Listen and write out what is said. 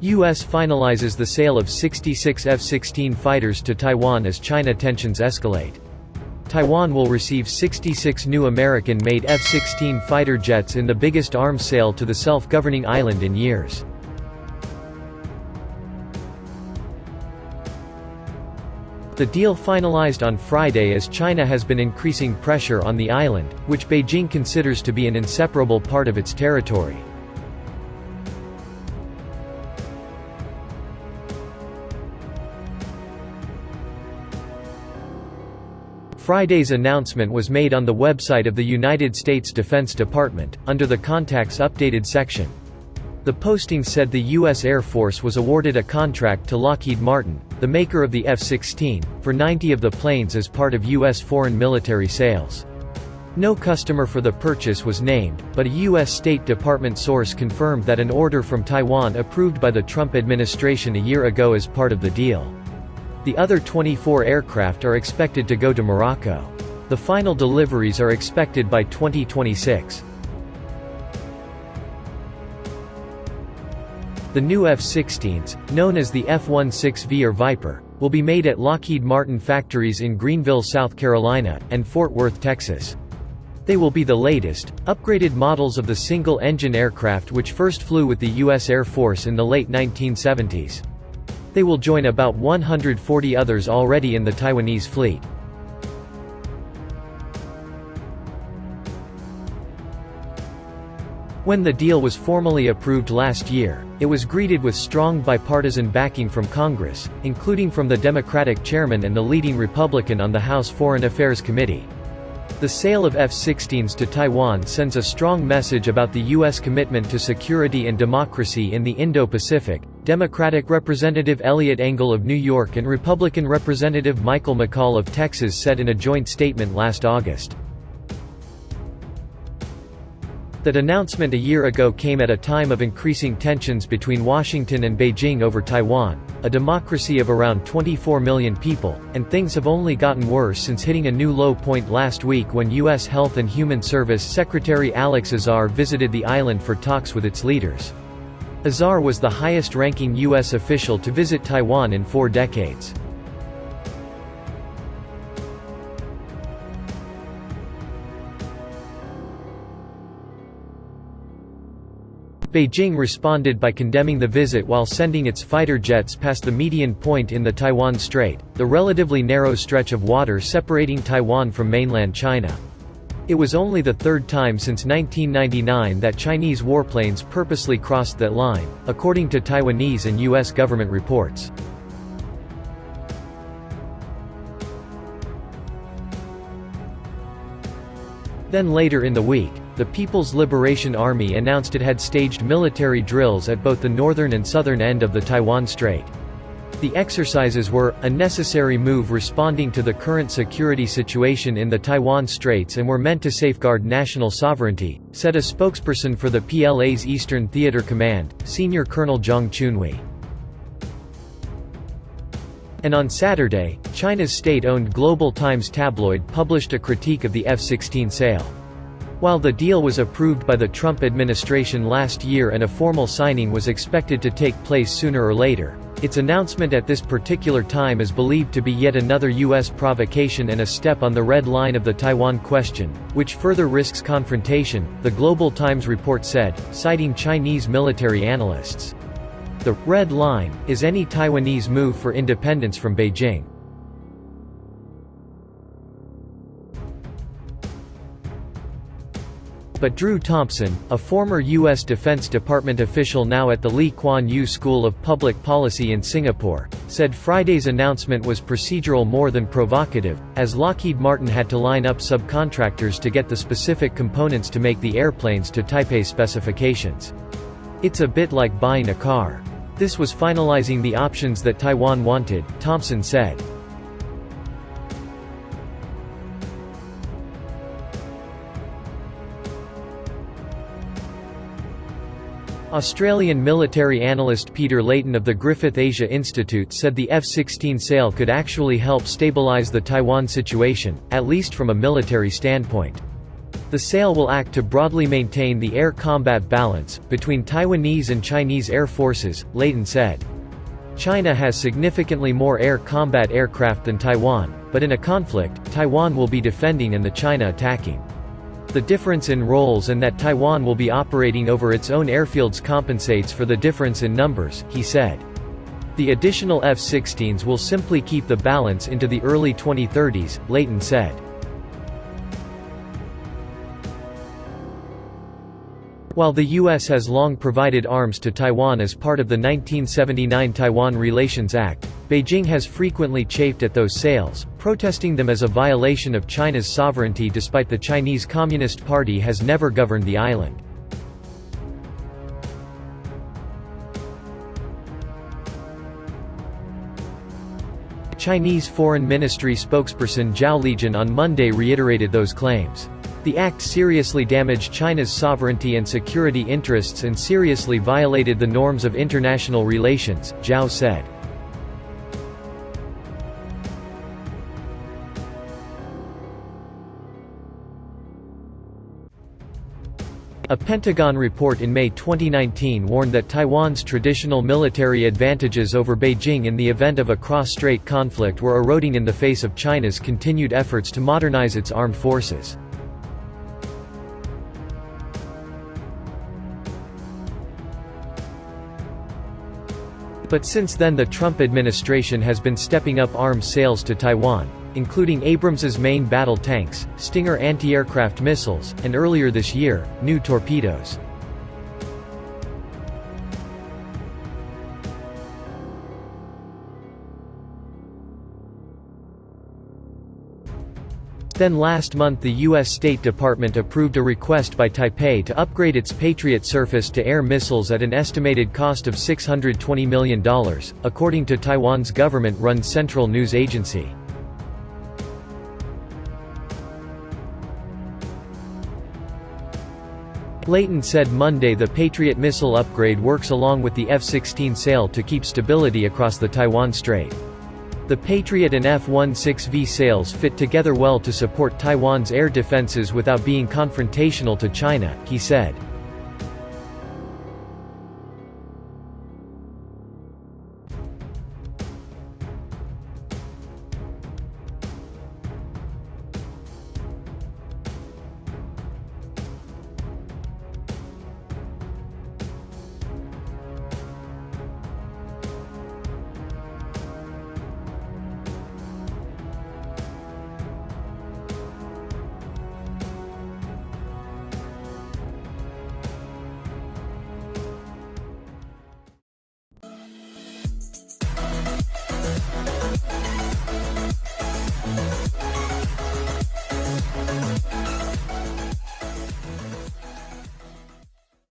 U.S. finalizes the sale of 66 F-16 fighters to Taiwan as China tensions escalate. Taiwan will receive 66 new American-made F-16 fighter jets in the biggest arms sale to the self-governing island in years. The deal finalized on Friday as China has been increasing pressure on the island, which Beijing considers to be an inseparable part of its territory. Friday's announcement was made on the website of the United States Defense Department, under the Contacts Updated section. The posting said the U.S. Air Force was awarded a contract to Lockheed Martin, the maker of the F-16, for 90 of the planes as part of U.S. foreign military sales. No customer for the purchase was named, but a U.S. State Department source confirmed that an order from Taiwan approved by the Trump administration a year ago as part of the deal. The other 24 aircraft are expected to go to Morocco. The final deliveries are expected by 2026. The new F-16s, known as the F-16V or Viper, will be made at Lockheed Martin factories in Greenville, South Carolina, and Fort Worth, Texas. They will be the latest, upgraded models of the single-engine aircraft which first flew with the U.S. Air Force in the late 1970s. They will join about 140 others already in the Taiwanese fleet. When the deal was formally approved last year, it was greeted with strong bipartisan backing from Congress, including from the Democratic chairman and the leading Republican on the House Foreign Affairs Committee. The sale of F-16s to Taiwan sends a strong message about the U.S. commitment to security and democracy in the Indo-Pacific, Democratic Representative Eliot Engel of New York and Republican Representative Michael McCaul of Texas said in a joint statement last August. That announcement a year ago came at a time of increasing tensions between Washington and Beijing over Taiwan, a democracy of around 24 million people, and things have only gotten worse since hitting a new low point last week when U.S. Health and Human Service Secretary Alex Azar visited the island for talks with its leaders. Azar was the highest-ranking U.S. official to visit Taiwan in 4 decades. Beijing responded by condemning the visit while sending its fighter jets past the median point in the Taiwan Strait, the relatively narrow stretch of water separating Taiwan from mainland China. It was only the third time since 1999 that Chinese warplanes purposely crossed that line, according to Taiwanese and U.S. government reports. Then later in the week, the People's Liberation Army announced it had staged military drills at both the northern and southern end of the Taiwan Strait. The exercises were a necessary move responding to the current security situation in the Taiwan Straits and were meant to safeguard national sovereignty, said a spokesperson for the PLA's Eastern Theater Command, Senior Colonel Zhang Chunhui. And on Saturday, China's state-owned Global Times tabloid published a critique of the F-16 sale. While the deal was approved by the Trump administration last year and a formal signing was expected to take place sooner or later, its announcement at this particular time is believed to be yet another U.S. provocation and a step on the red line of the Taiwan question, which further risks confrontation, the Global Times report said, citing Chinese military analysts. The red line is any Taiwanese move for independence from Beijing. But Drew Thompson, a former U.S. Defense Department official now at the Lee Kuan Yew School of Public Policy in Singapore, said Friday's announcement was procedural more than provocative, as Lockheed Martin had to line up subcontractors to get the specific components to make the airplanes to Taipei specifications. It's a bit like buying a car. This was finalizing the options that Taiwan wanted, Thompson said. Australian military analyst Peter Layton of the Griffith Asia Institute said the F-16 sale could actually help stabilize the Taiwan situation, at least from a military standpoint. The sale will act to broadly maintain the air combat balance between Taiwanese and Chinese air forces, Leighton said. China has significantly more air combat aircraft than Taiwan, but in a conflict, Taiwan will be defending and the China attacking. The difference in roles and that Taiwan will be operating over its own airfields compensates for the difference in numbers, he said. The additional F-16s will simply keep the balance into the early 2030s, Leighton said. While the U.S. has long provided arms to Taiwan as part of the 1979 Taiwan Relations Act, Beijing has frequently chafed at those sales, protesting them as a violation of China's sovereignty despite the Chinese Communist Party has never governed the island. Chinese Foreign Ministry spokesperson Zhao Lijian on Monday reiterated those claims. The act seriously damaged China's sovereignty and security interests and seriously violated the norms of international relations, Zhao said. A Pentagon report in May 2019 warned that Taiwan's traditional military advantages over Beijing in the event of a cross-strait conflict were eroding in the face of China's continued efforts to modernize its armed forces. But since then the Trump administration has been stepping up arms sales to Taiwan, including Abrams's main battle tanks, Stinger anti-aircraft missiles, and earlier this year, new torpedoes. Then last month the U.S. State Department approved a request by Taipei to upgrade its Patriot surface-to-air missiles at an estimated cost of $620 million, according to Taiwan's government-run Central News Agency. Leighton said Monday the Patriot missile upgrade works along with the F-16 sale to keep stability across the Taiwan Strait. The Patriot and F-16V sales fit together well to support Taiwan's air defenses without being confrontational to China, he said.